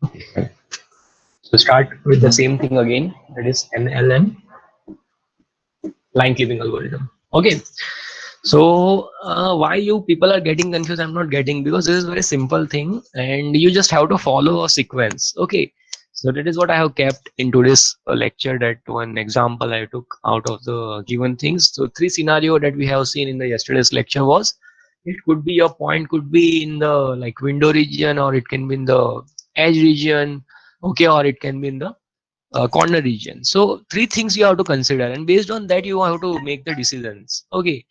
So start with the same thing again, that is NLN, line clipping algorithm. Okay. So why you people are getting confused? I'm not getting, because this is very simple thing and you just have to follow a sequence. Okay. So that is what I have kept in today's lecture. That one example I took out of the given things. So three scenario that we have seen in the yesterday's lecture was, it could be your point could be in the like window region, or it can be in the edge region. Okay, or it can be in the corner region. So three things you have to consider, and based on that you have to make the decisions. Okay,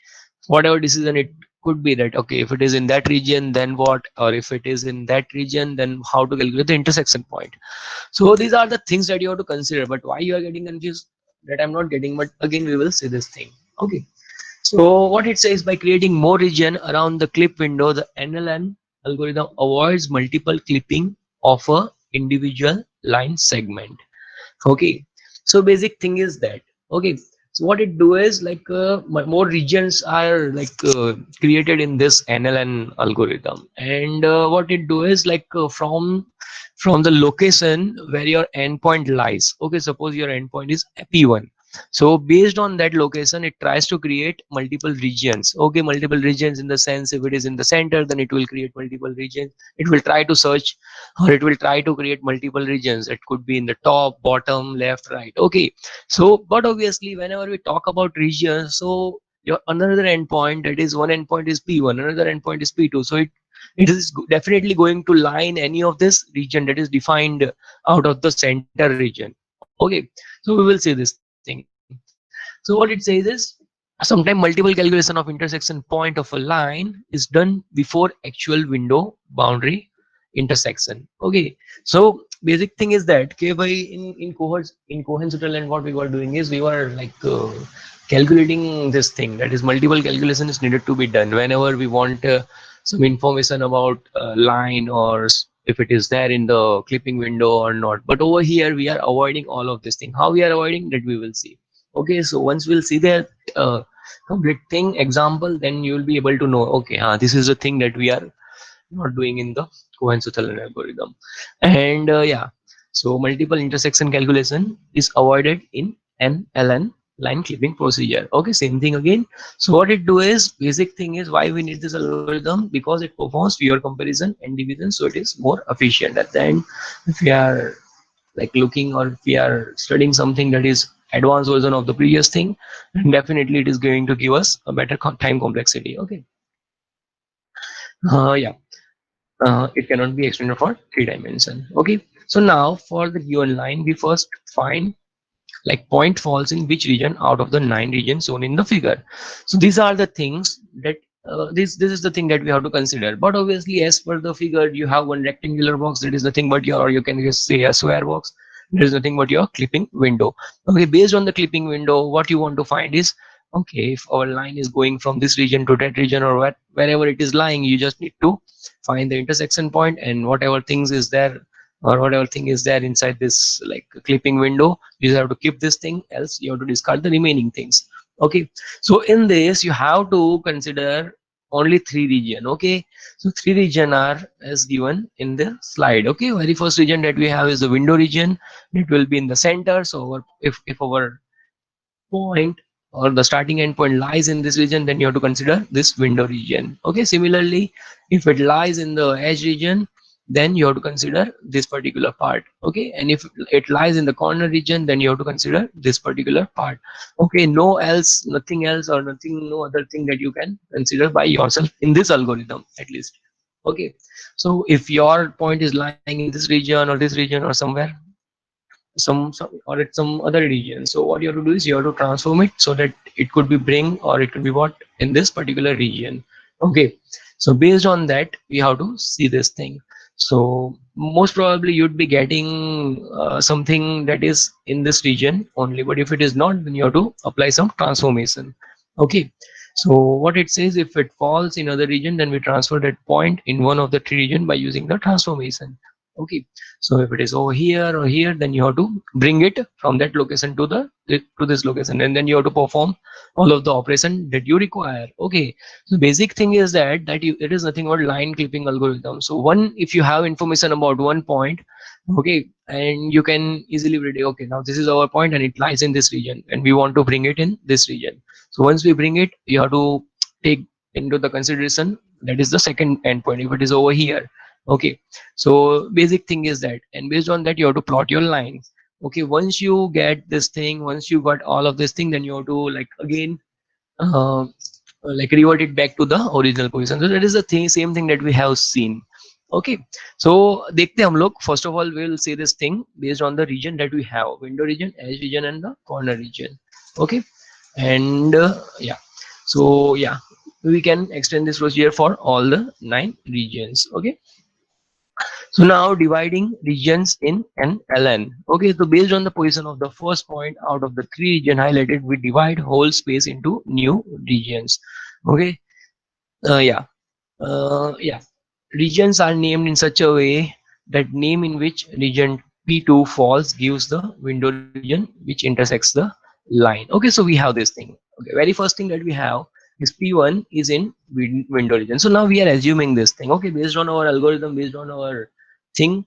whatever decision it could be, that okay, if it is in that region then what, or if it is in that region then how to calculate the intersection point. So these are the things that you have to consider. But why you are getting confused, that I'm not getting, but again we will see this thing. Okay, so what it says, by creating more region around the clip window, the NLN algorithm avoids multiple clipping of a individual line segment. Okay, so basic thing is that, okay, so what it do is like more regions are like created in this NLN algorithm, and what it do is like from the location where your endpoint lies. Okay, suppose your endpoint is P1, so based on that location it tries to create multiple regions. Okay, multiple regions in the sense, if it is in the center then it will create multiple regions. It will try to search, or it will try to create multiple regions. It could be in the top, bottom, left, right. Okay, so but obviously whenever we talk about regions, so your another endpoint, that is one endpoint is P1, another endpoint is P2, so it is definitely going to lie in any of this region that is defined out of the center region. Okay, so we will see this thing. So what it says is, sometimes multiple calculation of intersection point of a line is done before actual window boundary intersection. Okay, so basic thing is that, okay, by in Cohen's tutorial, and what we were doing is we were like calculating this thing, that is multiple calculation is needed to be done whenever we want some information about line, or if it is there in the clipping window or not. But over here we are avoiding all of this thing. How we are avoiding that we will see. Okay, so once we'll see that complete thing example, then you will be able to know, okay, this is the thing that we are not doing in the Cohen-Sutherland algorithm. And yeah, so multiple intersection calculation is avoided in NLN, line clipping procedure. Okay, same thing again. So what it do is, basic thing is why we need this algorithm, because it performs fewer comparison and division, so it is more efficient. At the end, if we are like looking, or if we are studying something that is advanced version of the previous thing, then definitely it is going to give us a better time complexity. Okay, yeah, it cannot be extended for 3 dimension. Okay, so now for the given line, we first find like point falls in which region out of the 9 regions shown in the figure. So these are the things that this is the thing that we have to consider. But obviously, as per the figure, you have one rectangular box, that is nothing but your, or you can just say a square box, there is nothing but your clipping window. Okay, based on the clipping window, what you want to find is, okay, if our line is going from this region to that region, or wherever it is lying, you just need to find the intersection point, and whatever things is there, or whatever thing is there inside this like clipping window, you have to keep this thing, else you have to discard the remaining things. Okay, so in this you have to consider only 3 region. Okay, so 3 region are as given in the slide. Okay, very first region that we have is the window region. It will be in the center. So if our point or the starting end point lies in this region, then you have to consider this window region. Okay, similarly, if it lies in the edge region, then you have to consider this particular part. Okay, and if it lies in the corner region, then you have to consider this particular part. Okay, no else, nothing else, or nothing, no other thing that you can consider by yourself in this algorithm at least. Okay, so if your point is lying in this region or this region or somewhere, some or at some other region, so what you have to do is you have to transform it so that it could be bring, or it could be what, in this particular region. Okay, so based on that we have to see this thing. So most probably you'd be getting something that is in this region only, but if it is not, then you have to apply some transformation. Okay, so what it says, if it falls in other region, then we transfer that point in one of the 3 region by using the transformation. Okay, so if it is over here or here, then you have to bring it from that location to the to this location, and then you have to perform all of the operation that you require. Okay, so basic thing is that it is nothing but line clipping algorithm. So one, if you have information about one point, okay, and you can easily predict, okay, now this is our point and it lies in this region and we want to bring it in this region. So once we bring it, you have to take into the consideration that is the second endpoint if it is over here. Okay, so basic thing is that, and based on that you have to plot your lines. Okay, once you get this thing, once you got all of this thing, then you have to like again uh, like revert it back to the original position. So that is the thing, same thing that we have seen. Okay, so देखते हैं हम लोग. First of all, we will see this thing based on the region that we have: window region, edge region, and the corner region. Okay, and yeah, so yeah, we can extend this procedure for all the 9 regions. Okay, so now dividing regions in an LN. Okay, so based on the position of the first point out of the 3 region highlighted, we divide whole space into new regions. Okay, yeah, yeah. Regions are named in such a way that name in which region P2 falls gives the window region which intersects the line. Okay, so we have this thing. Okay, very first thing that we have is P1 is in window region. So now we are assuming this thing. Okay, based on our algorithm, based on our thing,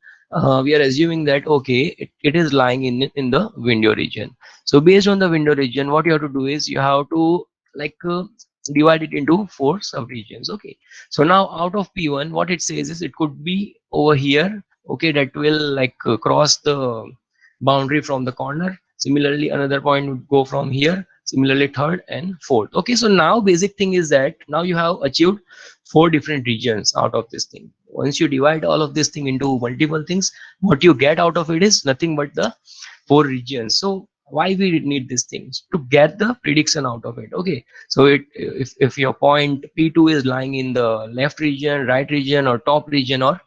we are assuming that okay, it is lying in the window region. So based on the window region, what you have to do is you have to like divide it into 4 sub-regions. Okay, so now out of P1, what it says is it could be over here. Okay, that will like cross the boundary from the corner. Similarly, another point would go from here. Similarly, third and fourth. Okay, so now basic thing is that now you have achieved 4 different regions out of this thing. Once you divide all of this thing into multiple things, what you get out of it is nothing but the 4 regions. So why we need these things? To get the prediction out of it. Okay, so if your point P2 is lying in the left region, right region, or top region, or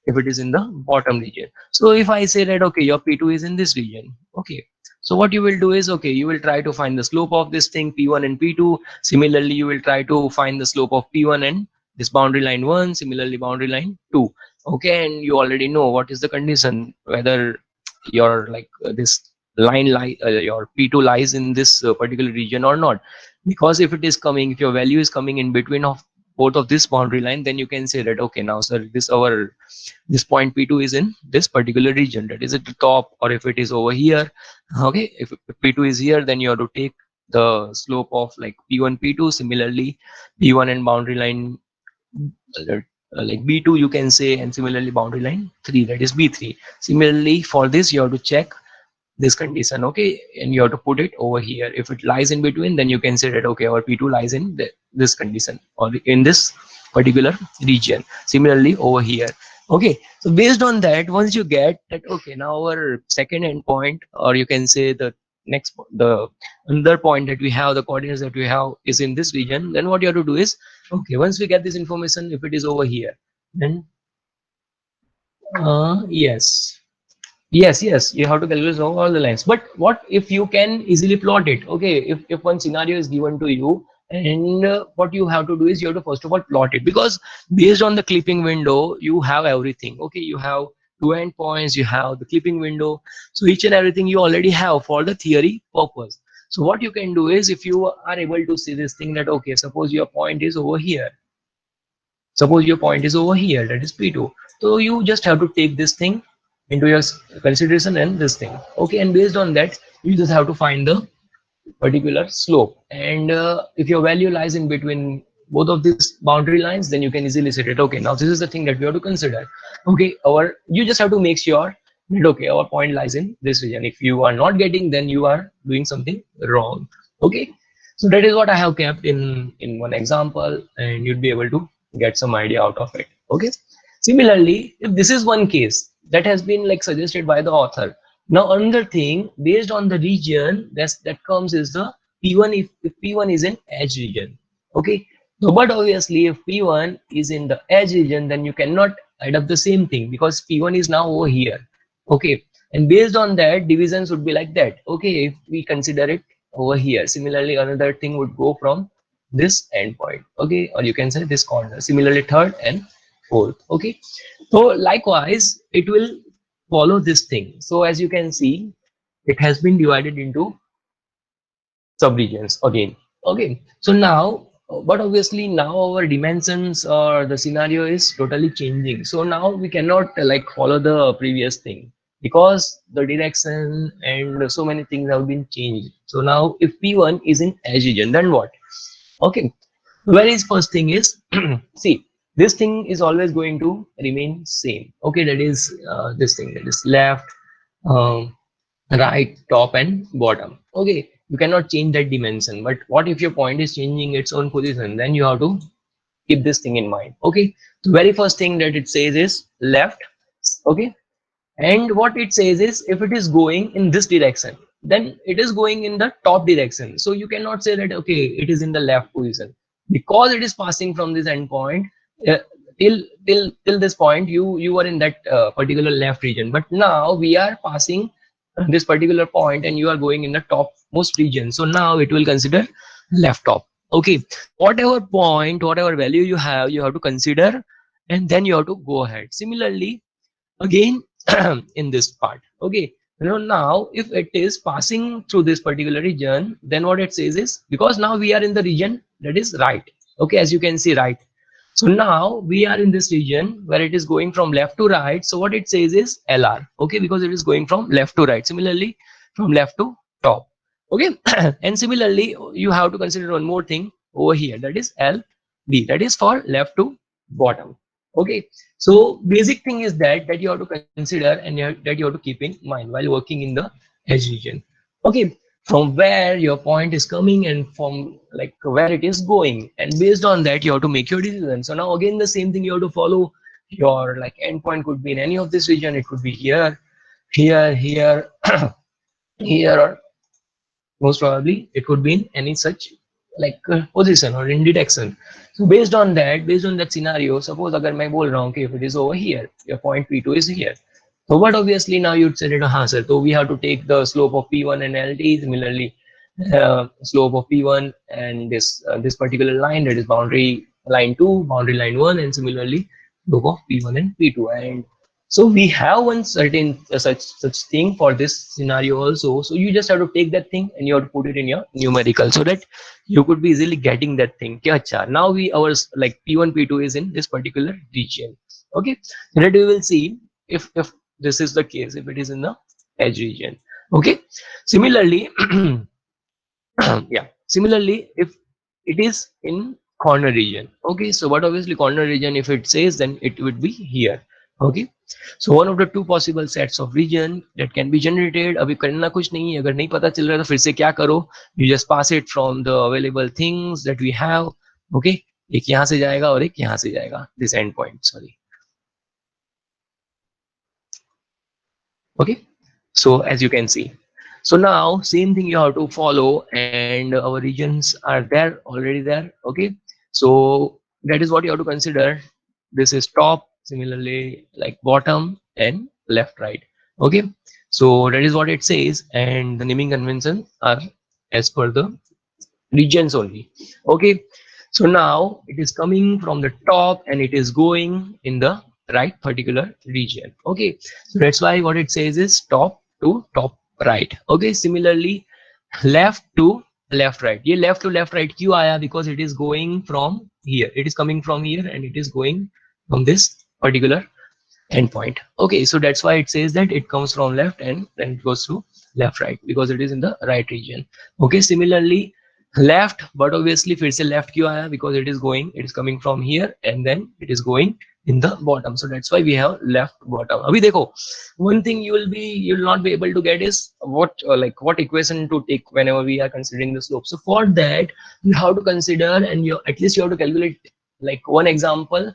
if it is in the bottom region. So if I say that okay, your P2 is in this region. Okay, so what you will do is okay, you will try to find the slope of this thing P1 and P2. Similarly, you will try to find the slope of P1 and this boundary line 1, similarly boundary line 2. Okay, and you already know what is the condition, whether your like this line your P2 lies in this particular region or not. Because if it is coming, if your value is coming in between of both of this boundary line, then you can say that okay, now sir, this point P2 is in this particular region, that is at the top, or if it is over here. Okay, if P2 is here, then you have to take the slope of like P1 P2. Similarly, P1 and boundary line like B2 you can say, and similarly boundary line 3, that is B3. Similarly, for this you have to check this condition. Okay, and you have to put it over here. If it lies in between, then you can say that okay, our P2 lies in this condition or in this particular region. Similarly over here. Okay, so based on that, once you get that okay, now our second endpoint, or you can say the next the another point that we have, the coordinates that we have is in this region, then what you have to do is okay, once we get this information, if it is over here, then yes. Yes, yes, you have to calculate all the lines. But what if you can easily plot it? Okay, if one scenario is given to you, and what you have to do is you have to first of all plot it, because based on the clipping window, you have everything. Okay, you have 2 endpoints, you have the clipping window. So each and everything you already have for the theory purpose. So what you can do is, if you are able to see this thing that okay, suppose your point is over here. Suppose your point is over here, that is P2. So you just have to take this thing into your consideration and this thing. Okay, and based on that, you just have to find the particular slope. And if your value lies in between both of these boundary lines, then you can easily set it. Okay, now this is the thing that we have to consider. Okay, you just have to make sure that okay, our point lies in this region. If you are not getting, then you are doing something wrong. Okay, so that is what I have kept in one example, and you'd be able to get some idea out of it. Okay, similarly, if this is one case that has been like suggested by the author, now another thing based on the region that comes is the P1, if P1 is in edge region. Okay, so but obviously if P1 is in the edge region, then you cannot add up the same thing because P1 is now over here. Okay, and based on that, divisions would be like that. Okay, if we consider it over here, similarly another thing would go from this endpoint. Okay, or you can say this corner. Similarly third and 4th. Okay, so likewise it will follow this thing. So as you can see, it has been divided into subregions again. Okay, so now but obviously now our dimensions or the scenario is totally changing. So now we cannot like follow the previous thing, because the direction and so many things have been changed. So now if P1 is in edge region, then what? Okay, very first thing is see, this thing is always going to remain same. Okay, that is this thing, that is left, um, right, top and bottom. Okay, you cannot change that dimension. But what if your point is changing its own position? Then you have to keep this thing in mind. Okay, the very first thing that it says is left. Okay, and what it says is if it is going in this direction, then it is going in the top direction. So you cannot say that okay, it is in the left position, because it is passing from this endpoint uh, till this point. You were in that particular left region, but now we are passing this particular point and you are going in the topmost region. So now it will consider left top. Okay, whatever point, whatever value you have to consider, and then you have to go ahead. Similarly again in this part. Okay, now if it is passing through this particular region, then what it says is, because now we are in the region that is right. Okay, as you can see, right. So now we are in this region where it is going from left to right. So what it says is LR. Okay, because it is going from left to right. Similarly from left to top. Okay, and similarly you have to consider one more thing over here, that is LB, that is for left to bottom. Okay, so basic thing is that you have to consider, and that you have to keep in mind while working in the edge region. Okay, from where your point is coming and from like where it is going, and based on that you have to make your decision. So now again the same thing, you have to follow your like endpoint could be in any of this region. It could be here, here, here, here, or most probably it could be in any such like position or in detection. So based on that scenario, suppose agar main bol raha hu कि if it is over here, your point P2 is here. So but obviously now you'd say that हाँ sir, so we have to take the slope of P1 and LT. Similarly slope of P1 and this particular line, that is boundary line 2, boundary line 1, and similarly slope of P1 and P2. And so we have one certain such thing for this scenario also. So you just have to take that thing and you have to put it in your numerical, so that you could be easily getting that thing. Kya acha, now we ours like P1 P2 is in this particular region. Okay, so that we will see if this is the case, if it is in the edge region. Okay, similarly yeah, similarly if it is in corner region. Okay, so but obviously corner region, if it says, then it would be here. Okay, so one of the two possible sets of region that can be generated. अभी करना कुछ नहीं है, अगर नहीं पता चल रहा है तो फिर से क्या करो, you just pass it from the available things that we have. Okay, एक यहाँ से जाएगा और एक यहाँ से जाएगा, this end point, sorry. Okay, so as you can see, so now same thing you have to follow, and our regions are there already there. Okay, so that is what you have to consider. This is top, similarly like bottom and left, right. Okay, so that is what it says, and the naming conventions are as per the regions only. Okay, so now it is coming from the top and it is going in the right particular region. Okay, so that's why what it says is top to top right. Okay, similarly left to left right. ये left to left right क्यों आया? Because it is going from here, it is coming from here and it is going from this particular endpoint. Okay, so that's why it says that it comes from left and then it goes to left right, because it is in the right region. Okay, similarly left, but obviously फिर से left क्यों आया? Because it is coming from here and then it is going in the bottom. So that's why we have left bottom. अभी देखो, one thing you will not be able to get is what what equation to take whenever we are considering the slope. So for that you have to consider, and you at least you have to calculate like one example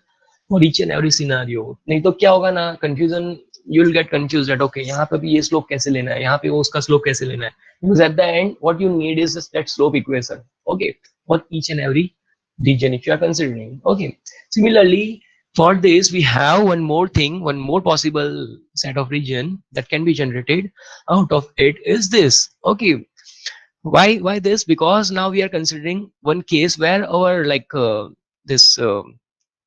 for each and every scenario. नहीं तो क्या होगा ना, confusion, you will get confused that okay यहाँ पे भी ये slope कैसे लेना है, यहाँ पे वो उसका slope कैसे लेना है. Because at the end what you need is just that slope equation. Okay, for each and every region if you are considering. Okay, similarly for this we have one more thing, one more possible set of region that can be generated out of it is this. Okay, why this? Because now we are considering one case where our like this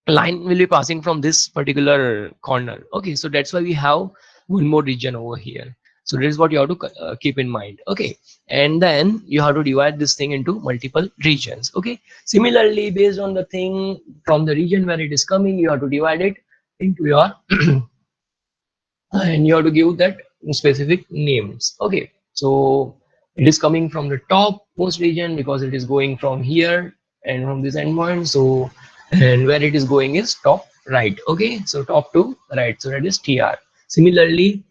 line will be passing from this particular corner. Okay, so that's why we have one more region over here. So that is what you have to keep in mind. Okay, and then you have to divide this thing into multiple regions. Okay, similarly, based on the thing from the region where it is coming, you have to divide it into your and you have to give that specific names. Okay, so it is coming from the top most region because it is going from here and from this endpoint. So and where it is going is top right. Okay, so top to right, so that is TR. Similarly,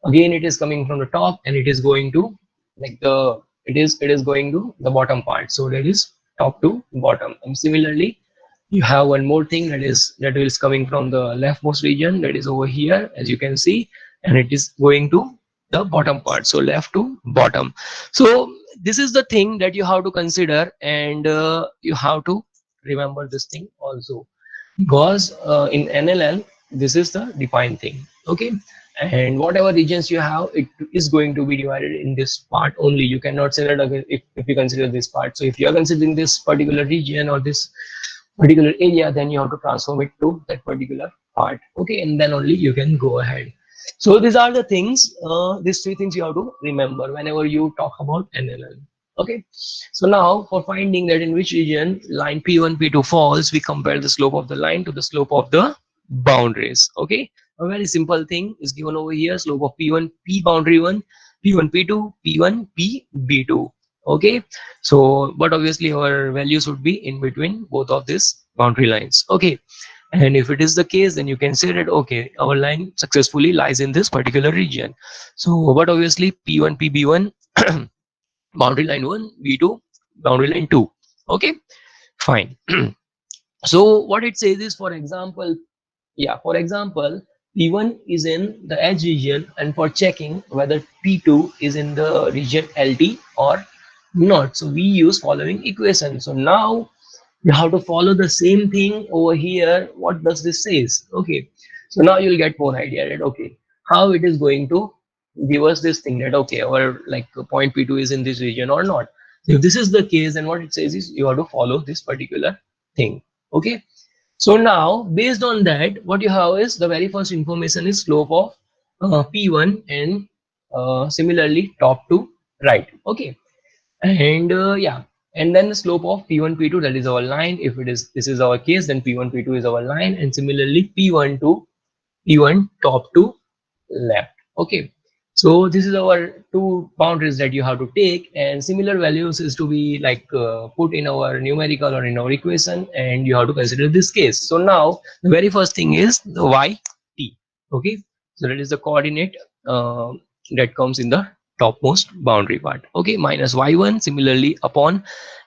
again it is coming from the top and it is going to like the it is going to the bottom part, so that is top to bottom. And similarly, you have one more thing that is coming from the leftmost region, that is over here, as you can see, and it is going to the bottom part, so left to bottom. So this is the thing that you have to consider, and you have to remember this thing also, because in NLL this is the defined thing. Okay, and whatever regions you have, it is going to be divided in this part only. You cannot say that, okay, if you consider this part, so if you are considering this particular region or this particular area, then you have to transform it to that particular part. Okay, and then only you can go ahead. So these are the things, these three things you have to remember whenever you talk about NLL. Okay, so now for finding that in which region line P1 P2 falls, we compare the slope of the line to the slope of the boundaries. Okay, a very simple thing is given over here: slope of P1 P boundary 1, P1 P2, P1 P B2. Okay, so but obviously our values would be in between both of these boundary lines. Okay, and if it is the case, then you can say that, okay, our line successfully lies in this particular region. So but obviously P1 PB1 boundary line 1, B2 boundary line 2. Okay, fine. So what it says is, for example, yeah, for example, P1 is in the edge region, and for checking whether P2 is in the region LT or not, so we use following equation. So now you have to follow the same thing over here. What does this says? Okay, so now you'll get more idea that, okay, how it is going to give us this thing, that okay, our like point P2 is in this region or not. If this is the case, then what it says is you have to follow this particular thing. Okay, so now based on that, what you have is the very first information is slope of P1, and similarly top to right. Okay, and yeah, and then the slope of P1 P2, that is our line. If it is, this is our case, then P1 P2 is our line, and similarly P1 to P1 top to left. Okay, so this is our two boundaries that you have to take, and similar values is to be like put in our numerical or in our equation, and you have to consider this case. So now the very first thing is the YT. Okay, so that is the coordinate that comes in the topmost boundary part. Okay, minus y1 similarly upon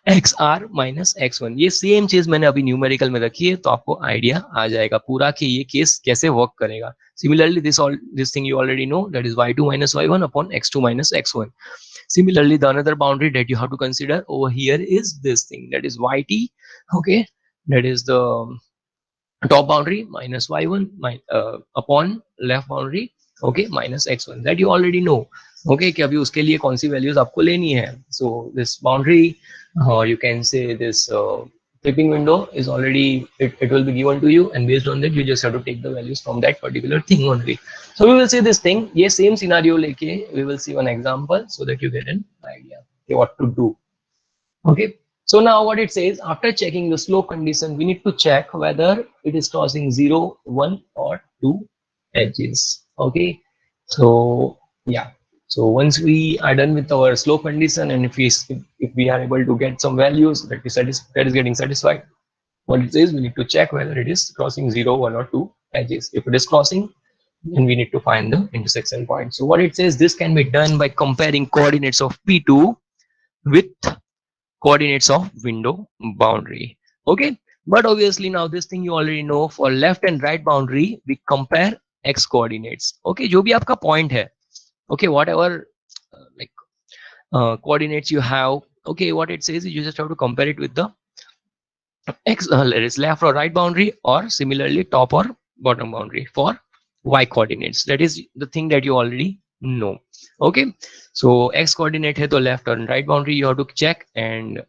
xr minus x1. ये same चीज मैंने अभी numerical में रखी है, तो आपको idea आ जाएगा पूरा कि ये केस कैसे वर्क करेगा. Similarly, this thing you already know, that is y2 minus y1 upon x2 minus x1. Similarly, the another boundary that you have to consider over here is this thing, that is yt. Okay, that is the top boundary minus y1 upon left boundary. Okay, minus x1, that you already know. Okay, कि अभी उसके लिए कौन सी values आपको लेनी है. So this boundary, you can say this clipping window is already, it will be given to you, and based on that you just have to take the values from that particular thing only. So we will see this thing, ये same scenario लेके we will see one example so that you get an idea what to do. Okay, so now what it says, after checking the slope condition, we need to check whether it is crossing 0, 1 or 2 edges. Okay, so yeah, so once we are done with our slope condition, and if we are able to get some values that is getting satisfied, what it says, we need to check whether it is crossing 0, 1 or 2 edges. If it is crossing, then we need to find the intersection point. So what it says, this can be done by comparing coordinates of P2 with coordinates of window boundary. Okay, but obviously now this thing you already know, for left and right boundary we compare x coordinates. Okay, जो भी आपका point है, okay, whatever like coordinates you have, okay, what it says is you just have to compare it with the x is left or right boundary, or similarly top or bottom boundary for y coordinates. That is the thing that you already know. Okay, so x coordinate है तो left or right boundary you have to check, and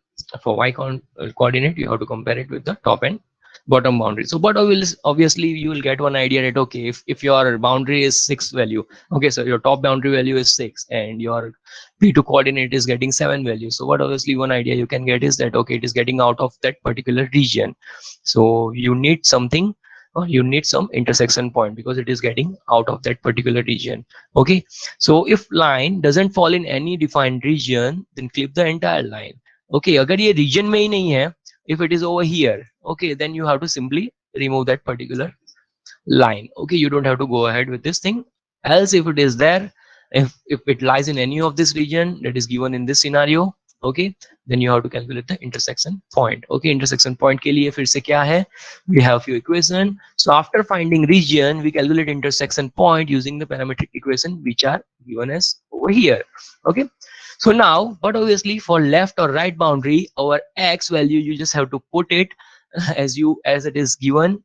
for y coordinate you have to compare it with the top and bottom boundary. So but obviously you will get one idea that okay, if your boundary is 6 value, okay, so your top boundary value is 6 and your p2 coordinate is getting 7 values. So what obviously one idea you can get is that okay, it is getting out of that particular region, so you need something, or you need some intersection point because it is getting out of that particular region. Okay, so if line doesn't fall in any defined region, then clip the entire line. Okay, अगर ये region में ही नहीं है, if it is over here, okay, then you have to simply remove that particular line. Okay, you don't have to go ahead with this thing. Else if it is there, if it lies in any of this region that is given in this scenario, okay, then you have to calculate the intersection point. Okay, intersection point के लिए फिर से क्या है, we have few equation. So after finding region, we calculate intersection point using the parametric equation which are given as over here. Okay, so now, but obviously for left or right boundary, our x value you just have to put it as it is given,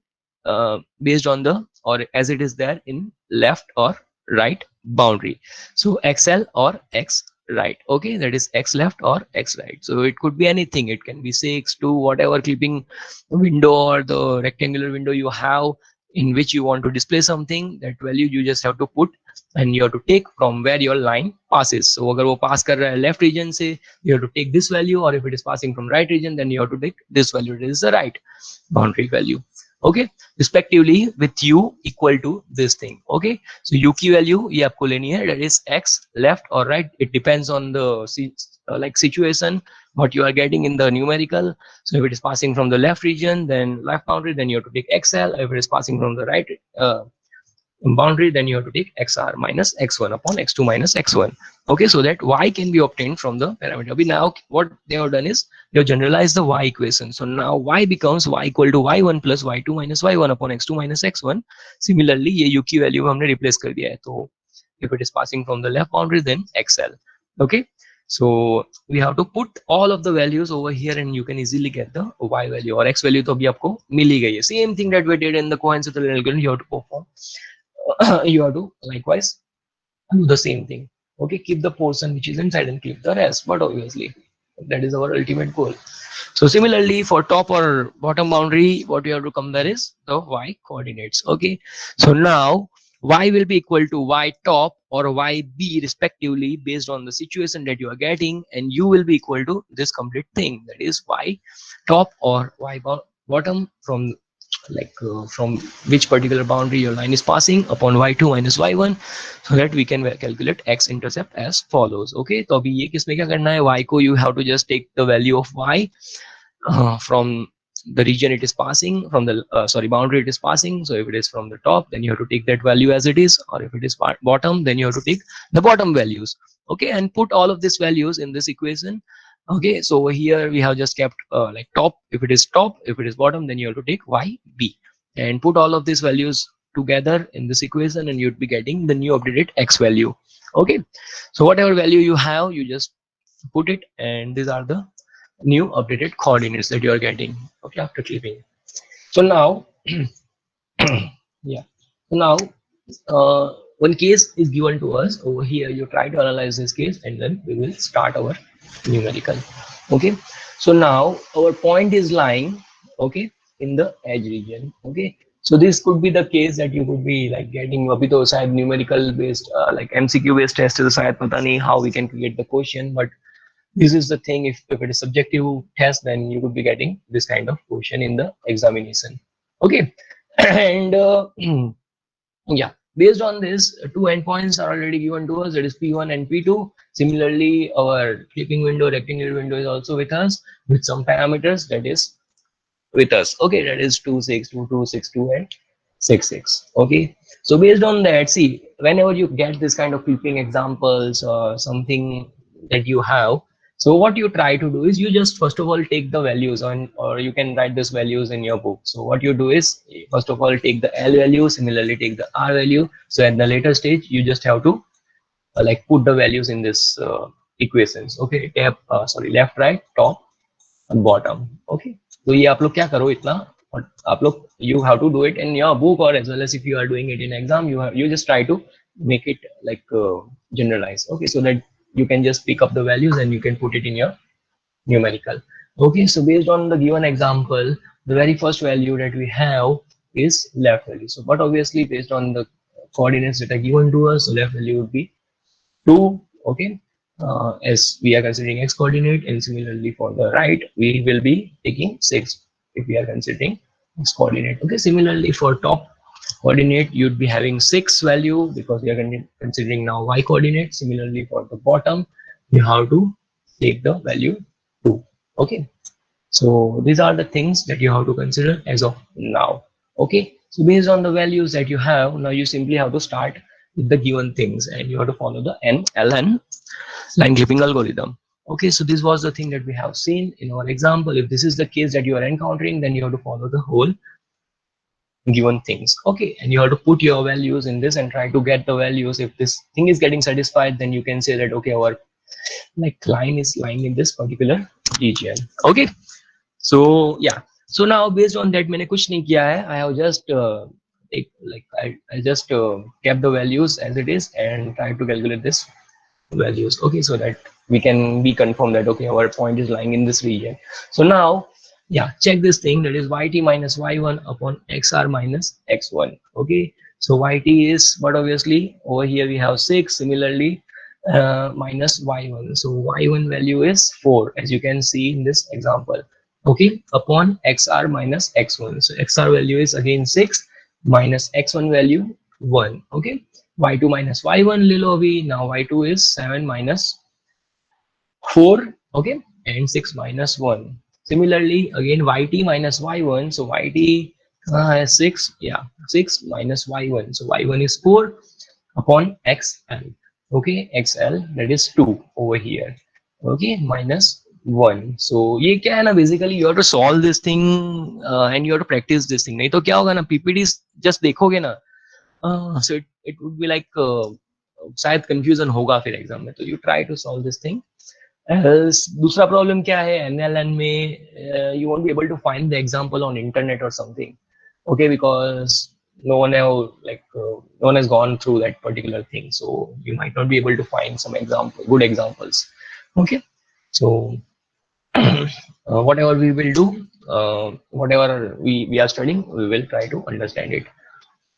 based on the, or as it is there in left or right boundary. So xl or x right. Okay, that is x left or x right. So it could be anything, it can be 6 to whatever clipping window or the rectangular window you have in which you want to display something. That value you just have to put and you have to take from where your line passes. So अगर वो pass कर रहा है left region से, you have to take this value, or if it is passing from right region, then you have to take this value. It is the right boundary value. Okay, respectively with u equal to this thing. Okay, so u की value ये आपको लेनी है, that is x left or right. It depends on the like situation what you are getting in the numerical. So if it is passing from the left region, then left boundary, then you have to take xl. If it is passing from the right boundary, then you have to take xr minus x1 upon x2 minus x1. Okay, so that y can be obtained from the parameter. But now what they have done is they have generalized the y equation. So now y becomes y equal to y1 plus y2 minus y1 upon x2 minus x1. Similarly ये u की value हमने replace कर दिया है. तो if it is passing from the left boundary, then xl. Okay, so we have to put all of the values over here and you can easily get the y value or x value. तो अभी आपको मिल ही गई है. Same thing that we did in the coincidental integral, you have to perform you have to likewise do the same thing. Okay, keep the portion which is inside and keep the rest, but obviously that is our ultimate goal. So similarly for top or bottom boundary, what you have to compare is the y coordinates. Okay, so now y will be equal to y top or yb respectively based on the situation that you are getting, and u will be equal to this complete thing, that is y top or y bottom from from which particular boundary your line is passing upon y2 minus y1, so that we can calculate x intercept as follows. Okay, तो अभी ये किसमें क्या करना है, y को you have to just take the value of y from the region it is passing, from the boundary it is passing. So if it is from the top, then you have to take that value as it is, or if it is bottom, then you have to take the bottom values. Okay, and put all of these values in this equation. Okay, so over here we have just kept like top, if it is top, if it is bottom, then you have to take yb and put all of these values together in this equation and you'd be getting the new updated x value. Okay, so whatever value you have, you just put it, and these are the new updated coordinates that you are getting. Okay, after clipping. So now yeah, so now one case is given to us over here. You try to analyze this case and then we will start our numerical. Okay, so now our point is lying, okay, in the edge region. Okay, so this could be the case that you could be like getting abhi to शायद numerical based like MCQ based test है, शायद पता नहीं how we can create the question, but this is the thing, if it is subjective test, then you could be getting this kind of question in the examination. Okay, and yeah, based on this, two endpoints are already given to us, that is P1 and P2. Similarly, our clipping window, rectangular window is also with us with some parameters that is with us. Okay, that is 2, 6, 2, 2, 6, 2 and 6, 6. Okay, so based on that, see, whenever you get this kind of clipping examples or something that you have, so what you try to do is you just first of all take the values on, or you can write these values in your book. So what you do is first of all take the L value, similarly take the R value. So at the later stage you just have to like put the values in this equations. Okay, left, right, top and bottom. Okay, so ये आप लोग क्या करो इतना, और आप लोग you have to do it in your book, or as well as if you are doing it in exam, you just try to make it like generalized. Okay, so that you can just pick up the values and you can put it in your numerical. Okay, so based on the given example, the very first value that we have is left value. So, but obviously based on the coordinates that are given to us, so left value would be 2. Okay, as we are considering x coordinate, and similarly for the right, we will be taking 6 if we are considering x coordinate. Okay, similarly for top coordinate, you'd be having 6 value because we are considering now y coordinate. Similarly for the bottom, you have to take the value 2. Okay, so these are the things that you have to consider as of now. Okay, so based on the values that you have, now you simply have to start with the given things, and you have to follow the NLN line clipping algorithm. Okay, so this was the thing that we have seen in our example. If this is the case that you are encountering, then you have to follow the whole given things. Okay, and you have to put your values in this and try to get the values. If this thing is getting satisfied, then you can say that okay, our like line is lying in this particular region. Okay, so yeah, so now based on that मैंने कुछ नहीं किया है. I have just I just kept the values as it is and try to calculate this values. Okay, so that we can be confirmed that okay, our point is lying in this region. So now, yeah, check this thing, that is yt minus y1 upon xr minus x1. Okay, so yt is, but obviously over here we have 6. Similarly, minus y1, so y1 value is 4, as you can see in this example. Okay, upon xr minus x1, so xr value is again 6 minus x1 value 1. Okay, y2 minus y1 ले लो अभी. Now y2 is 7 minus 4. Okay, and 6 minus 1. Similarly again yt minus y1, so yt has 6. Yeah, 6 minus y1, so y1 is 4 upon xl. Okay, xl, that is 2 over here. Okay, minus 1. So ये क्या है ना, basically you have to solve this thing and you have to practice this thing. नहीं तो क्या होगा ना, PPT just देखोगे ना, so it would be like शायद confusion होगा फिर एग्जाम में. तो you try to solve this thing. दूसरा प्रॉब्लम क्या है NLN में, you won't be able to find the example on internet or something. Okay, because no one no one has gone through that particular thing, so you might not be able to find some good examples. Okay, so whatever we will do, whatever we are studying, we will try to understand it.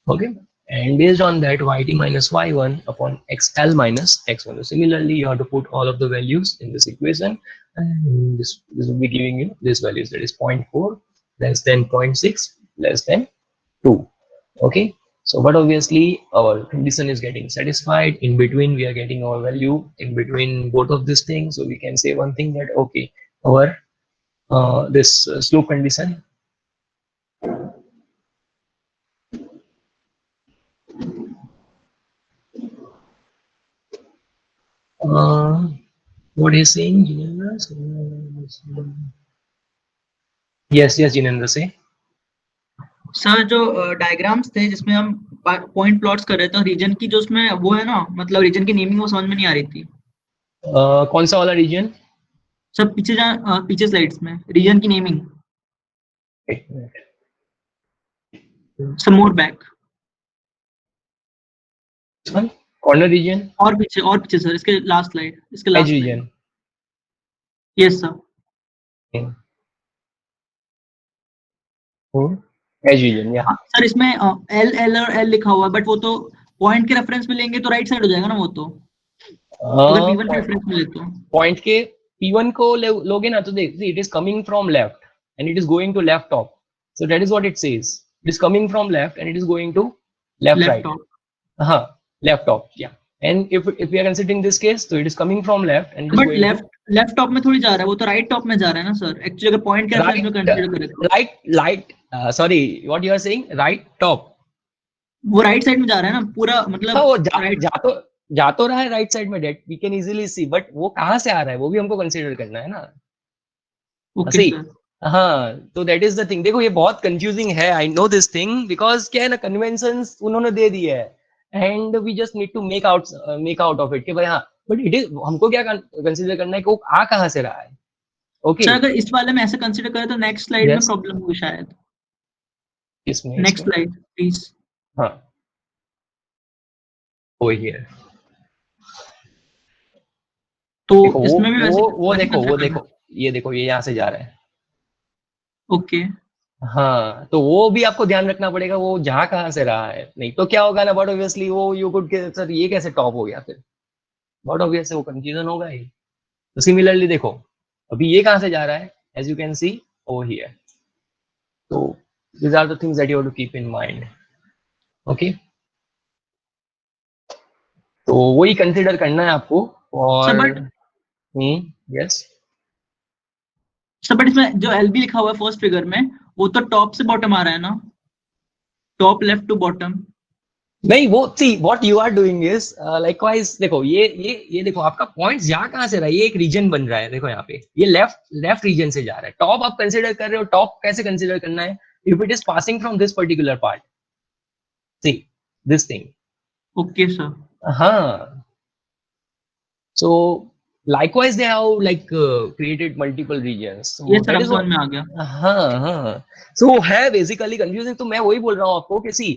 Okay, and based on that, yt minus y1 upon xl minus x1. So similarly, you have to put all of the values in this equation, and this will be giving you these values, that is 0.4 less than 0.6 less than 2. Okay, so but obviously our condition is getting satisfied. In between we are getting our value in between both of these things, so we can say one thing, that okay, our this slope condition what he's saying, Jinendra? Yes, Jinendra, say. Sir जो diagrams थे जिसमें हम point plots कर रहे थे, reason की जो उसमें वो है ना, मतलब रीजन की नेमिंग वो समझ में नहीं आ रही थी. कौन सा वाला रीजन? सर पीछे स्लाइड्स में रीजन की naming. Sir more back. Corner region और पीछे सर, इसके लास्ट स्लाइड, इसके last region. Yes sir. Edge region, या सर इसमें एल और एल लिखा हुआ है, बट वो तो पॉइंट के रेफरेंस में लेंगे तो राइट साइड हो जाएगा ना वो तो, अगर P1 के रेफरेंस में ले तो. पॉइंट के P1 को लोगे ना, तो देख, it is coming from left and it is going to left top. So that is what it says. It is coming from left and it is going to left right. Top. Left top, yeah. And if we are considering this case, so it is coming from left and it is going left top में थोड़ी जा रहा है वो, तो right top में जा रहा है ना सर. एक्चुअली अगर पॉइंट के रेफरेंस में कंसीडर करें तो right sorry, what you are saying, right top, वो राइट साइड में जा रहा है ना पूरा, मतलब वो जा तो रहा है राइट साइड में, that we can easily see, but वो कहां से आ रहा है वो भी हमको कंसीडर करना है ना. Okay sir. हाँ, तो दैट इज द थिंग. देखो ये बहुत कंफ्यूजिंग है, I know this thing, because क्या है ना, कन्वेंशंस उन्होंने दे दिए है and we just need to make out of it कि भाई हाँ, बट इट इज, हमको क्या कंसीडर करना है कि वो आ कहां से रहा है. ओके सर अगर इस वाले में ऐसे कंसीडर करें तो नेक्स्ट स्लाइड में प्रॉब्लम होगी शायद. इसमें नेक्स्ट स्लाइड प्लीज. हाँ, ओवर हियर. तो इसमें भी वो देखो ये देखो ये यहाँ से जा रहा है, ओके हाँ, तो वो भी आपको ध्यान रखना पड़ेगा वो जहाँ कहाँ से रहा है, नहीं तो क्या होगा ना, बट ऑब्वियसली वो यू कुड के सर ये कैसे टॉप हो गया, फिर बट ऑब्वियसली वो कंफ्यूजन होगा ही। तो सिमिलरली देखो अभी ये कहाँ से जा रहा है, as you can see over here, तो these are the things that you have to keep in mind, okay. तो वही कंसिडर करना है आपको, सर और बट यस, सर बट इसमें जो एलबी लिखा हुआ है फर्स्ट फिगर में, वो तो टॉप से बॉटम आ रहा है ना, टॉप लेफ्ट टू बॉटम। नहीं वो see what you are doing is likewise, देखो ये देखो आपका पॉइंट यहाँ कहाँ से रहा है, ये एक रीजन बन रहा है, देखो यहाँ पे ये लेफ्ट लेफ्ट रीजन से जा रहा है, टॉप आप कंसिडर कर रहे हो, टॉप कैसे कंसिडर करना है, if it is passing from this particular part, see this thing, okay sir. हाँ, so likewise they have like created multiple regions, ये so सर that अब is समझ what, में आ गया। हाँ हाँ, so है basically confusing, तो मैं वही बोल रहा हूँ आपको कि see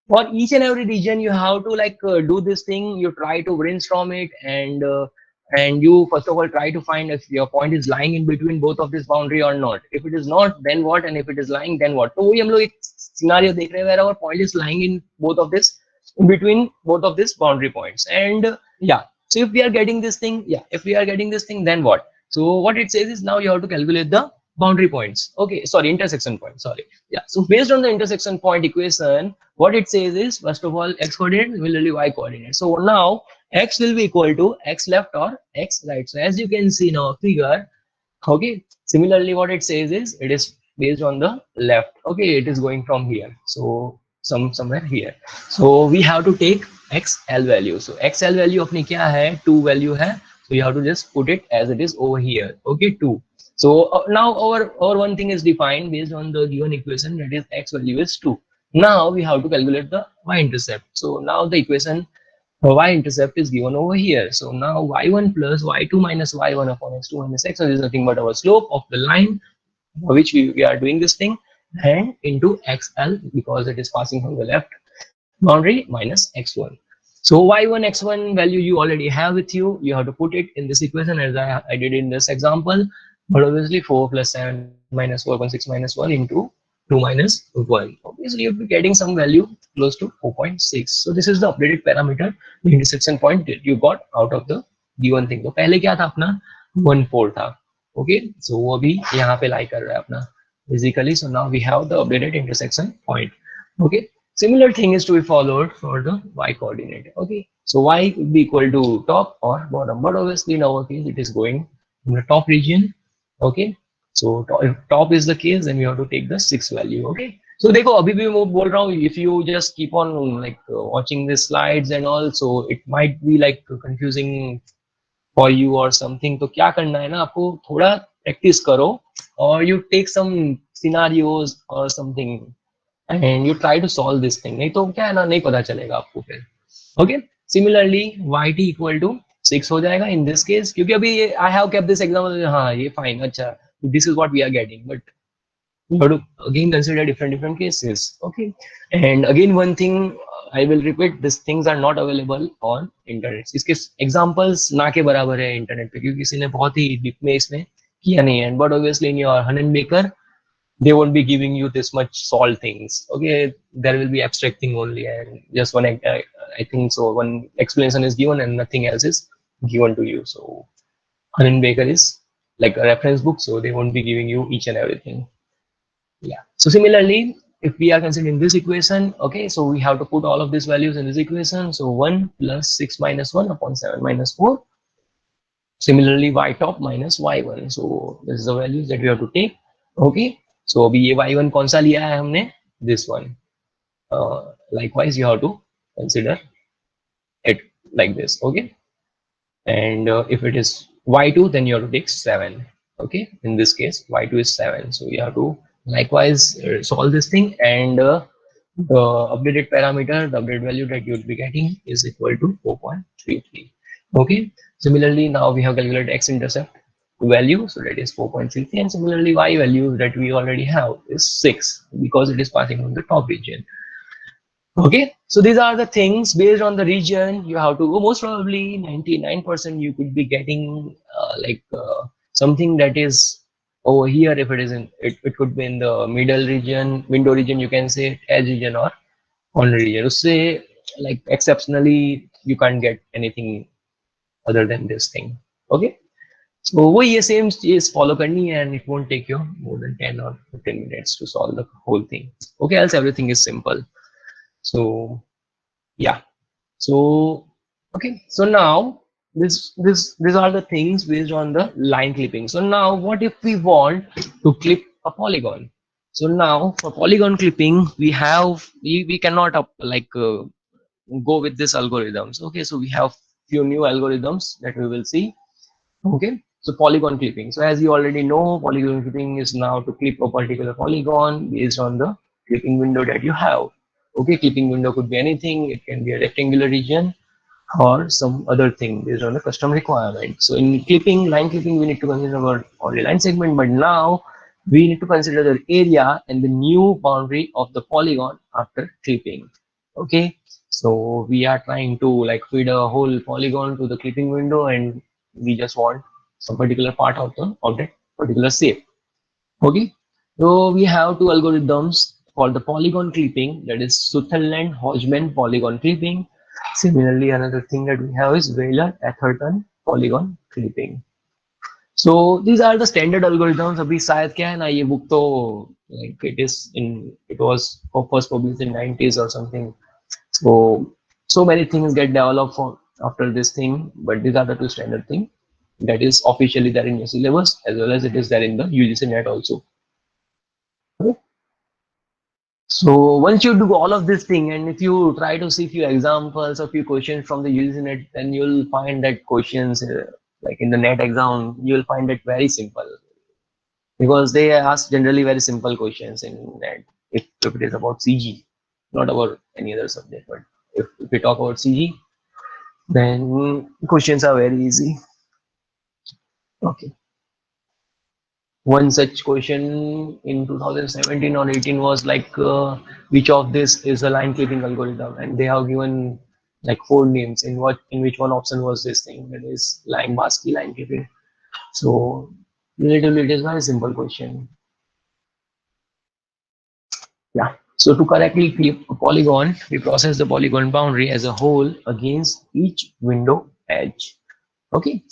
for each and every region you have to like do this thing, you try to brainstorm it, and you first of all try to find if your point is lying in between both of this boundary or not, if it is not then what, and if it is lying then what, तो वही हम लोग एक scenario देख रहे हैं where our point is lying in both of this, in between both of these boundary points, and yeah, so if we are getting this thing, yeah, if we are getting this thing, then what? So what it says is now you have to calculate the boundary points. Okay, sorry, intersection point. Sorry. Yeah. So based on the intersection point equation, what it says is first of all x coordinate similarly y coordinate. So now x will be equal to x left or x right. So as you can see in our figure, okay. Similarly, what it says is it is based on the left. Okay, it is going from here. So somewhere here. So we have to take xl value. So xl value अपनी क्या है? 2 value है. So you have to just put it as it is over here. Okay, 2. So now our one thing is defined based on the given equation, that is x value is 2. Now we have to calculate the y-intercept. So now the equation y-intercept is given over here. So now y1 plus y2 minus y1 upon x2 minus x, so this is nothing but our slope of the line which we are doing this thing, and into xl because it is passing from the left boundary minus x1. So y1 x1 value you already have with you, you have to put it in this equation as I did in this example, but obviously 4 plus 7 minus 4.6 minus 1 into 2 minus 1, obviously you'll be getting some value close to 4.6. So this is the updated parameter, the intersection point that you got out of the given thing. तो पहले क्या था अपना 1 4 था, okay, so वो अभी यहाँ पे lie कर रहा है अपना basically. So now we have the updated intersection point, okay. Similar thing is to be followed for the y coordinate, okay. So y would be equal to top or bottom, but obviously in our case it is going in the top region, okay. So if top is the case, then we have to take the 6 value, okay. So देखो अभी भी मैं बोल रहा हूँ, if you just keep on like watching the slides and all, so it might be like confusing for you or something. तो क्या करना है ना, आपको थोड़ा practice करो, or you take some scenarios or something and you try to solve this thing, नहीं तो क्या है ना, नहीं पता चलेगा आपको फिर, okay. Similarly yt equal to 6 हो जाएगा in this case, क्योंकि अभी ये I have kept this example, हाँ ये fine, अच्छा this is what we are getting, but you have to again consider different cases, okay. And again one thing I will repeat, these things are not available on internet, इसके examples ना के बराबर है internet पे, क्योंकि किसी ने बहुत ही deep में इसमें किया नहीं है, but obviously in your Hanan Baker they won't be giving you this much solved things, okay. There will be abstract thing only, and just one I think so one explanation is given and nothing else is given to you. So Hanan Baker is like a reference book, so they won't be giving you each and everything. Yeah. So similarly, if we are considering this equation, okay, so we have to put all of these values in this equation. So 1 plus 6 minus 1 upon 7 minus 4. Similarly, y top minus y1. So this is the values that we have to take. Okay. So अभी ये y1 कौन सा लिया है हमने? This one. Likewise, you have to consider it like this. Okay. And if it is y2, then you have to take 7. Okay. In this case, y2 is 7. So you have to likewise solve this thing, and the updated parameter, the updated value that you will be getting is equal to 4.33. Okay. Similarly, now we have calculated x-intercept value, so that is 4.33, and similarly y value that we already have is 6 because it is passing from the top region. Okay, so these are the things based on the region you have to go. Most probably 99% you could be getting something that is over here. If it is in it could be in the middle region, window region, you can say edge region or corner region. Say like exceptionally you can't get anything other than this thing. Okay, so वो ये same चीज follow करनी है and it won't take you more than 10 or 15 minutes to solve the whole thing. Okay, else everything is simple. So yeah, so okay, so now these are the things based on the line clipping. So now what if we want to clip a polygon? So now for polygon clipping we cannot go with this algorithms. Okay, so we have few new algorithms that we will see. Okay, so polygon clipping. So as you already know, polygon clipping is now to clip a particular polygon based on the clipping window that you have. Okay, clipping window could be anything. It can be a rectangular region or some other thing based on the custom requirement. So in clipping, line clipping, we need to consider our only line segment, but now we need to consider the area and the new boundary of the polygon after clipping. Okay, so we are trying to like feed a whole polygon to the clipping window, and we just want some particular part of that particular shape. Okay, so we have two algorithms for the polygon clipping, that is Sutherland Hodgman polygon clipping. Similarly, another thing that we have is Wheeler Atherton polygon clipping. So these are the standard algorithms. अभी शायद क्या है ना, ये book तो like it was first published in 90s or something. So many things get developed after this thing, but these are the two standard thing that is officially there in your syllabus as well as it is there in the UGC net also. Okay. So once you do all of this thing, and if you try to see few examples or few questions from the UGC net, then you'll find that questions like in the net exam, you'll find it very simple because they ask generally very simple questions in net. If it is about CG, not about any other subject, but if we talk about CG, then questions are very easy. Okay. One such question in 2017 or 18 was like, which of this is a line clipping algorithm? And they have given like 4 names. In which one option was this thing? That is Lang-Barsky line clipping. So relatively, it is a very simple question. Yeah. So to correctly clip a polygon, we process the polygon boundary as a whole against each window edge. Okay.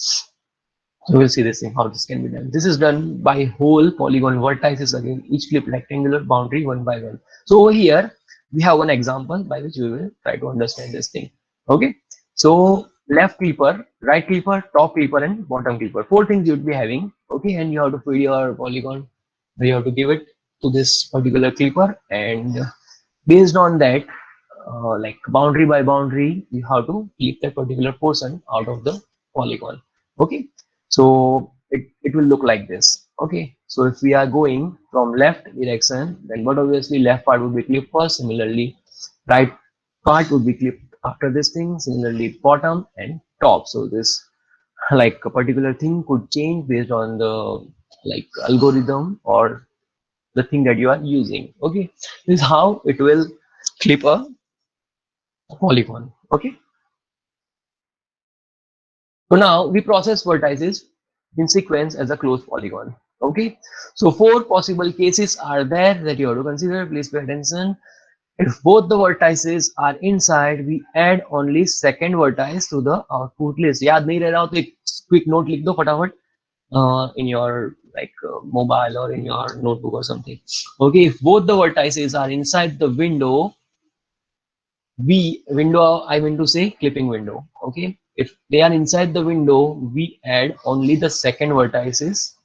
So we'll see this thing, how this can be done. This is done by whole polygon vertices against each clip rectangular boundary one by one. So over here, we have one example by which we will try to understand this thing. Okay. So left clipper, right clipper, top clipper, and bottom clipper. 4 things you would be having. Okay. And you have to feed your polygon. You have to give it to this particular clipper. And based on that, like boundary by boundary, you have to clip that particular portion out of the polygon. Okay, so it will look like this. Okay, so if we are going from left direction, then but obviously left part would be clipped first. Similarly, right part would be clipped after this thing. Similarly, bottom and top. So this like a particular thing could change based on the like algorithm or the thing that you are using. Okay, this is how it will clip a polygon. Okay, so now we process vertices in sequence as a closed polygon. Okay, so 4 possible cases are there that you have to consider. Please pay attention. If both the vertices are inside, we add only second vertex to the output list. याद नहीं रह रहा हो तो एक quick note लिख दो फटाफट in your like mobile or in your notebook or something. Okay, if both the vertices are inside the window, I mean to say clipping window. Okay, if they are inside the window, we add only the second vertices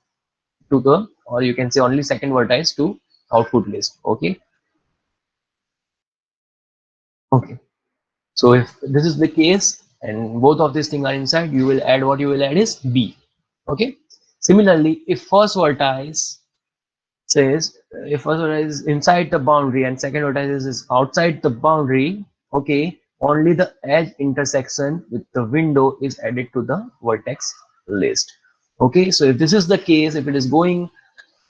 to the, or you can say only second vertex to output list. Okay. Okay. So if this is the case and both of these things are inside, you will add, what you will add is B. Okay. Similarly, if first vertex says, if first vertex is inside the boundary and second vertex is outside the boundary, okay, only the edge intersection with the window is added to the vertex list. Okay, so if this is the case, if it is going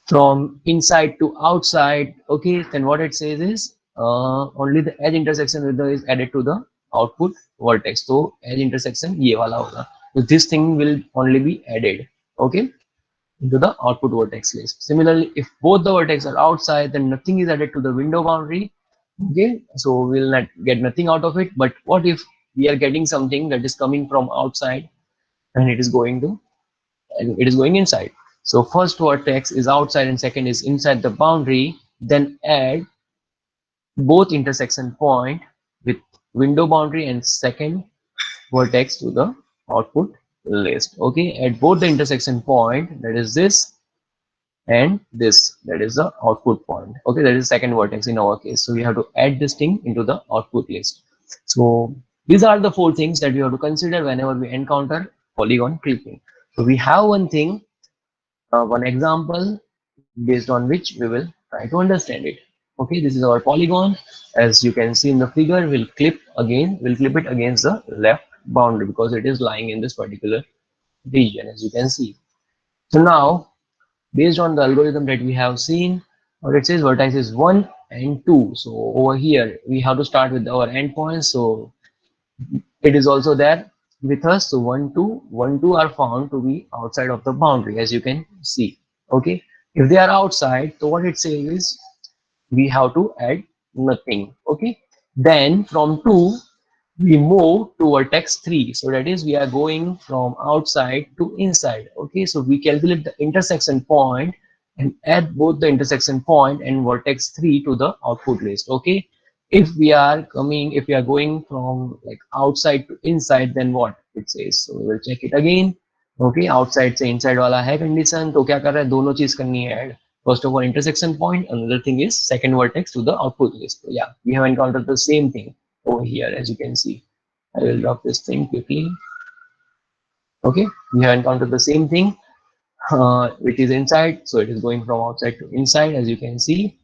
from inside to outside, okay, then what it says is only the edge intersection with the is added to the output vertex. So edge intersection ye wala hoga. So this thing will only be added. Okay. into the output vertex list. Similarly, if both the vertex are outside, then nothing is added to the window boundary. Okay, so we'll not get nothing out of it. But what if we are getting something that is coming from outside and it is going inside? So first vertex is outside and second is inside the boundary. Then add both intersection point with window boundary and second vertex to the output list. Okay, at both the intersection point, that is this, and this, that is the output point. Okay, that is second vertex in our case. So we have to add this thing into the output list. So these are the four things that we have to consider whenever we encounter polygon clipping. So we have one thing, one example based on which we will try to understand it. Okay, this is our polygon. As you can see in the figure, we'll clip it against the left boundary because it is lying in this particular region, as you can see. So now, based on the algorithm that we have seen, what it says, vertices 1 and 2. So over here we have to start with our endpoints. So it is also there with us. So 1 2 1 2 are found to be outside of the boundary, as you can see. Okay, if they are outside, so what it says is we have to add nothing. Okay, then from 2 we move to vertex 3. So that is, we are going from outside to inside. Okay, so we calculate the intersection point and add both the intersection point and vertex 3 to the output list. Okay, if we are going from like outside to inside, then what it says? So we will check it again. Okay, outside से inside वाला है condition, तो क्या कर रहा है, दोनों चीज करनी है add. First of all, intersection point. Another thing is second vertex to the output list. So yeah, we have encountered the same thing over here, as you can see. I will drop this thing quickly. Okay, we have encountered the same thing, which is inside. So it is going from outside to inside, as you can see,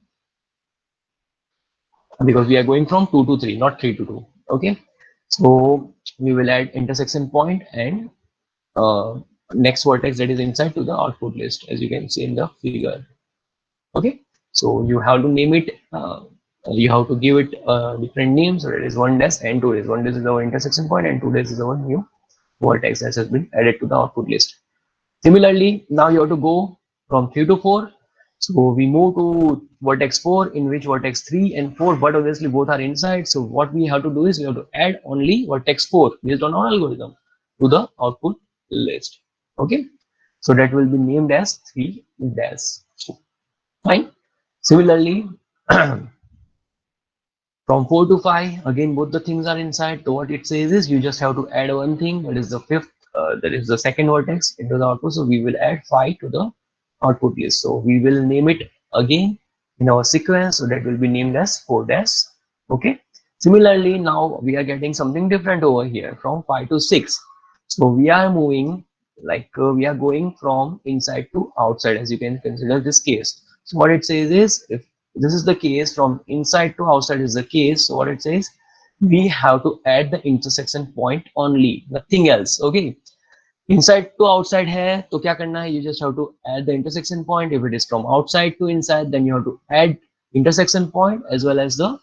because we are going from 2 to 3, not 3 to 2. Okay, so we will add intersection point and next vertex that is inside to the output list, as you can see in the figure. Okay, so you have to name it, you have to give it different names. So it is 1 dash and 2 dash. 1 dash is our intersection point and 2 dash is our new vertex that has been added to the output list. Similarly, now you have to go from 3 to 4. So we move to vertex 4, in which vertex 3 and 4, but obviously both are inside. So what we have to do is we have to add only vertex 4 based on our algorithm to the output list. Okay, so that will be named as 3 dash. Fine. Similarly, from 4 to 5, again both the things are inside. So what it says is you just have to add one thing, that is the fifth, that is the second vertex into the output. So we will add 5 to the output list. So we will name it again in our sequence. So that will be named as 4 dash. Okay. Similarly, now we are getting something different over here from 5 to 6. So we are moving we are going from inside to outside, as you can consider this case. So what it says is, if this is the case, from inside to outside is the case, so what it says, we have to add the intersection point only, nothing else. Okay, inside to outside hai, to kya karna hai, you just have to add the intersection point. If it is from outside to inside, then you have to add intersection point as well as the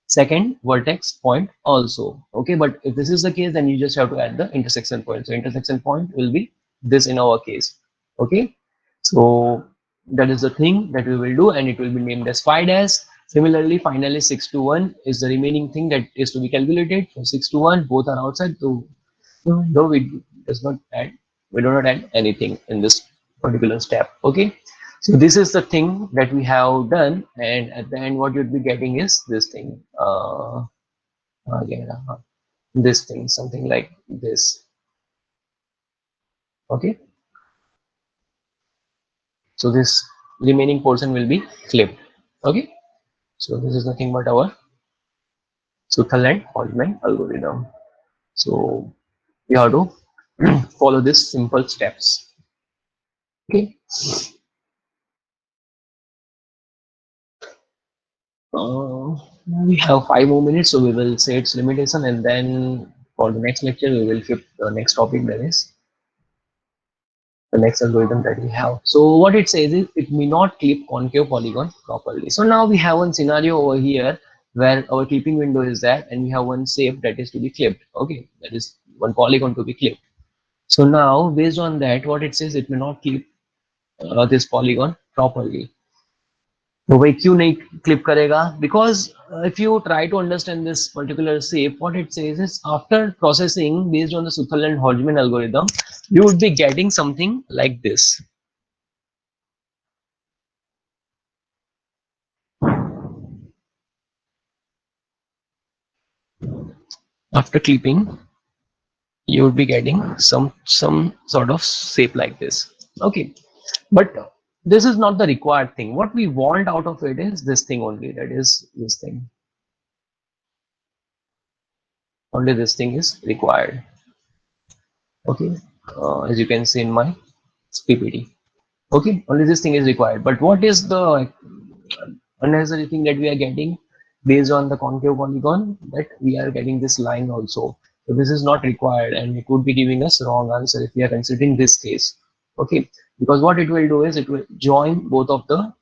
second vertex point also. Okay, but if this is the case, then you just have to add the intersection point. So intersection point will be this in our case. Okay, so that is the thing that we will do, and it will be named as 5 dash. Similarly, finally 6 to 1 is the remaining thing that is to be calculated. From 6 to 1, both are outside, so no, we do not add anything in this particular step. Okay, so this is the thing that we have done, and at the end what you'd be getting is this thing, again this thing, something like this. Okay, so this remaining portion will be clipped. Okay, so this is nothing but our Sutherland-Hodgman algorithm. So you have to follow these simple steps. Okay. We have 5 more minutes, so we will say its limitation, and then for the next lecture we will flip the next topic, that is the next algorithm that we have. So what it says is it may not clip concave polygon properly. So now we have one scenario over here where our clipping window is there, and we have one shape that is to be clipped. Okay, that is one polygon to be clipped. So now based on that, what it says, it may not clip this polygon properly. तो भाई क्यों नहीं clip करेगा? Because if you try to understand this particular shape, what it says is after processing based on the Sutherland-Hodgman algorithm, you would be getting something like this. After clipping, you would be getting some sort of shape like this. Okay, but this is not the required thing. What we want out of it is this thing only, that is this thing. Only this thing is required. Okay, as you can see in my PPT. Okay, only this thing is required. But what is the unnecessary thing that we are getting based on the concave polygon? That we are getting this line also. So this is not required, and it would be giving us wrong answer if we are considering this case. Okay, because what it will do is it will join both of the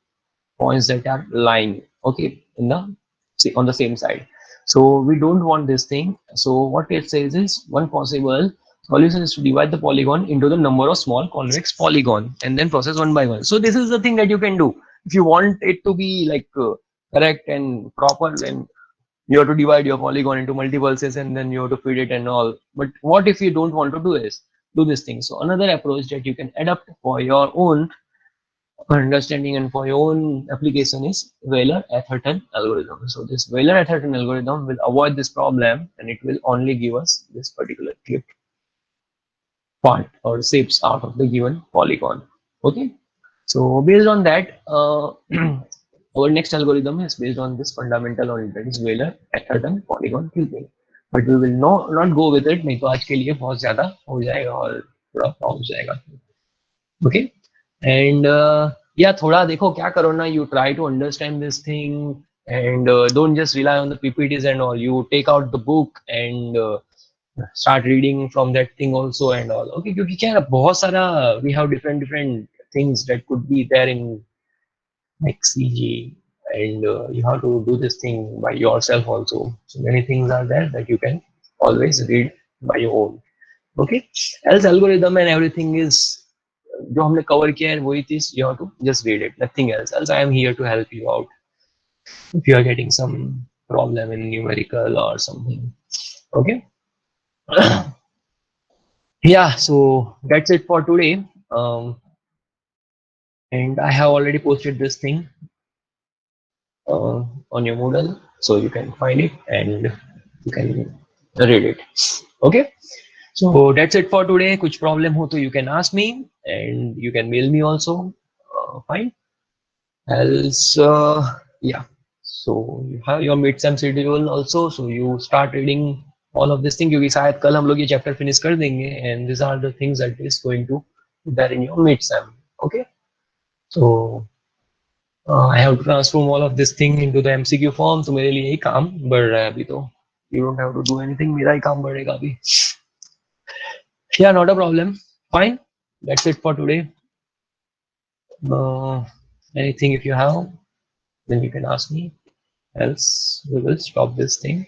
points that are lying, okay, in the on the same side. So we don't want this thing. So what it says is one possible solution is to divide the polygon into the number of small convex polygon and then process one by one. So this is the thing that you can do if you want it to be like correct and proper. Then you have to divide your polygon into multiples and then you have to feed it and all. But what if you don't want to do this thing? So another approach that you can adapt for your own understanding and for your own application is Wheeler-Atherton algorithm. So this Wheeler-Atherton algorithm will avoid this problem, and it will only give us this particular clipped part or shapes out of the given polygon. Okay, so based on that, our next algorithm is based on this fundamental only, that is Wheeler-Atherton polygon clipping. But we will not go with it, नहीं तो आज के लिए बहुत ज़्यादा हो जाएगा और थोड़ा पहुंच जाएगा. Okay, and yeah, thoda dekho kya karo na, you try to understand this thing and don't just rely on the PPTs and all. You take out the book and start reading from that thing also and all. Okay, क्योंकि क्या है ना, बहुत सारा we have different things that could be there in like CG, and you have to do this thing by yourself also. So many things are there that you can always read by your own. Okay, else algorithm and everything is जो हमने cover किया है वही चीज, you have to just read it, nothing else. Else I am here to help you out if you are getting some problem in numerical or something. Okay. Yeah, so that's it for today. And I have already posted this thing on your Moodle, so you can find it and you can read it. Okay, so that's it for today. Kuch problem ho to you can ask me and you can mail me also. Fine. Else yeah, so you have your mid-sem schedule also, so you start reading all of this thing, क्योंकि शायद कल हम लोग ये chapter finish कर देंगे, and these are the things that is going to be there in your mid-sem. Okay, so I have to transform all of this thing into the MCQ form, तो मेरे लिए यही काम बढ़ रहा है अभी. तो you don't have to do anything, मेरा ही काम बढ़ेगा अभी. Yeah, not a problem. Fine, that's it for today. Anything if you have, then you can ask me. Else we will stop this thing.